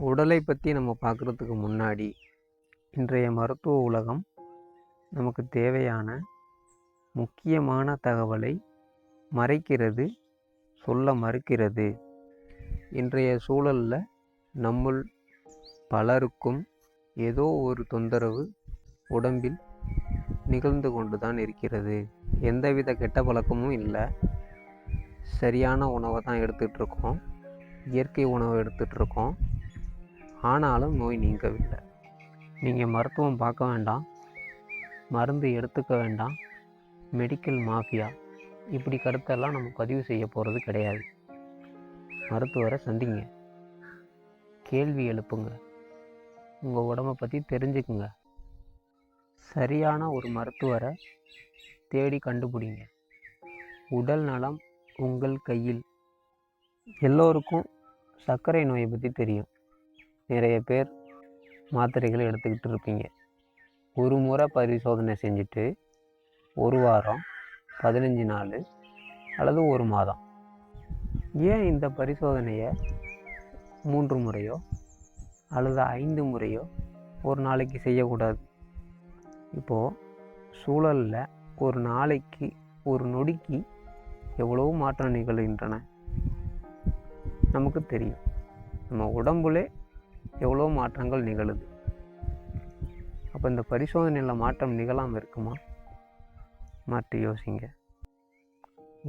உடலை பற்றி நம்ம பார்க்குறதுக்கு முன்னாடி இன்றைய மருத்துவ உலகம் நமக்கு தேவையான முக்கியமான தகவலை மறைக்கிறது, சொல்ல மறுக்கிறது. இன்றைய சூழலில் நம்முள் பலருக்கும் ஏதோ ஒரு தொந்தரவு உடம்பில் நிகழ்ந்து கொண்டு தான் இருக்கிறது. எந்தவித கெட்ட பழக்கமும் இல்லை. சரியான உணவை தான் எடுத்துகிட்ருக்கோம், இயற்கை உணவை எடுத்துகிட்ருக்கோம். ஆனாலும் நோய் நீங்கவில்லை. நீங்கள் மருத்துவம் பார்க்க வேண்டாம், மருந்து எடுத்துக்க வேண்டாம், மெடிக்கல் மாஃபியா இப்படி கருத்தெல்லாம் நம்ம பதிவு செய்ய போகிறது கிடையாது. மருத்துவரை சந்திங்க, கேள்வி எழுப்புங்க, உங்கள் உடம்பை பற்றி தெரிஞ்சுக்குங்க, சரியான ஒரு மருத்துவரை தேடி கண்டுபிடிங்க. உடல் நலம் உங்கள் கையில். எல்லோருக்கும் சர்க்கரை நோயை பற்றி தெரியும். நிறைய பேர் மாத்திரைகளை எடுத்துக்கிட்டு இருப்பீங்க. ஒரு முறை பரிசோதனை செஞ்சுட்டு 1 வாரம், 15 நாள் அல்லது 1 மாதம். ஏன் இந்த பரிசோதனையை 3 முறையோ அல்லது 5 முறையோ ஒரு நாளைக்கு செய்யக்கூடாது? இப்போது சூழலில் ஒரு நாளைக்கு, ஒரு நொடிக்கு எவ்வளவு மாற்றம் நிகழ்கின்றன நமக்கு தெரியும். நம்ம உடம்புலே எவ்வளோ மாற்றங்கள் நிகழுது. அப்போ இந்த பரிசோதனையில் மாற்றம் நிகழாமல் இருக்குமா? மாற்றி யோசிங்க.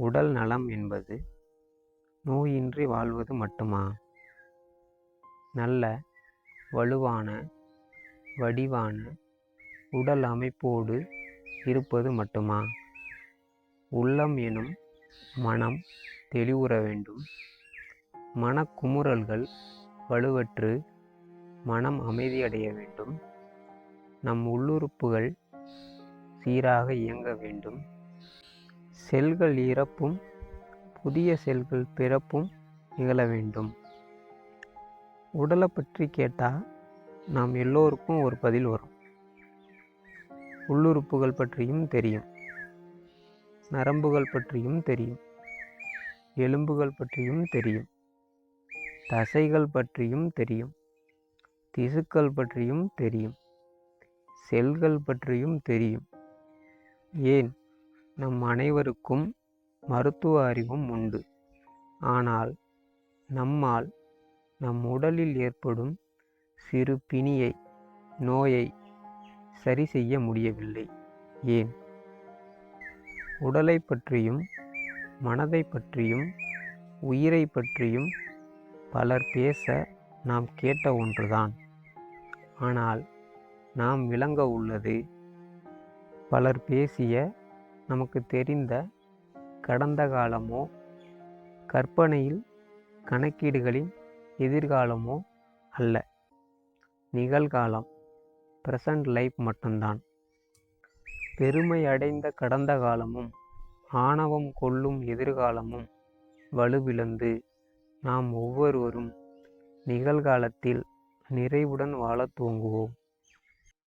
உடல் நலம் என்பது நோயின்றி வாழ்வது மட்டுமா? நல்ல வலுவான வடிவான உடல் அமைப்போடு இருப்பது மட்டுமா? உள்ளம் எனும் மனம் தெளிவுற வேண்டும். மனக்குமுறல்கள் வலுவற்று மனம் அமைதியடைய வேண்டும். நம் உள்ளுறுப்புகள் சீராக இயங்க வேண்டும். செல்கள் இறப்பும் புதிய செல்கள் பிறப்பும் நிகழ வேண்டும். உடலை பற்றி கேட்டால் நாம் எல்லோருக்கும் ஒரு பதில் வரும். உள்ளுறுப்புகள் பற்றியும் தெரியும், நரம்புகள் பற்றியும் தெரியும், எலும்புகள் பற்றியும் தெரியும், தசைகள் பற்றியும் தெரியும், திசுக்கள் பற்றியும் தெரியும், செல்கள் பற்றியும் தெரியும். ஏன், நம் அனைவருக்கும் மருத்துவ அறிவும் உண்டு. ஆனால் நம்மால் நம் உடலில் ஏற்படும் சிறு பிணியை, நோயை சரி செய்ய முடியவில்லை. ஏன்? உடலை பற்றியும் மனதை பற்றியும் உயிரை பற்றியும் பலர் பேச நாம் கேட்ட ஒன்றுதான். ஆனால் நாம் விளங்க உள்ளது பலர் பேசிய நமக்கு தெரிந்த கடந்த காலமோ, கற்பனையில் கணக்கீடுகளின் எதிர்காலமோ அல்ல. நிகழ்காலம், ப்ரெசன்ட் லைஃப் மட்டும்தான். பெருமை அடைந்த கடந்த காலமும் ஆணவம் கொள்ளும் எதிர்காலமும் வலுவிழந்து நாம் ஒவ்வொருவரும் நிகழ்காலத்தில் நிறைவுடன் வாழத் துவங்குவோம்.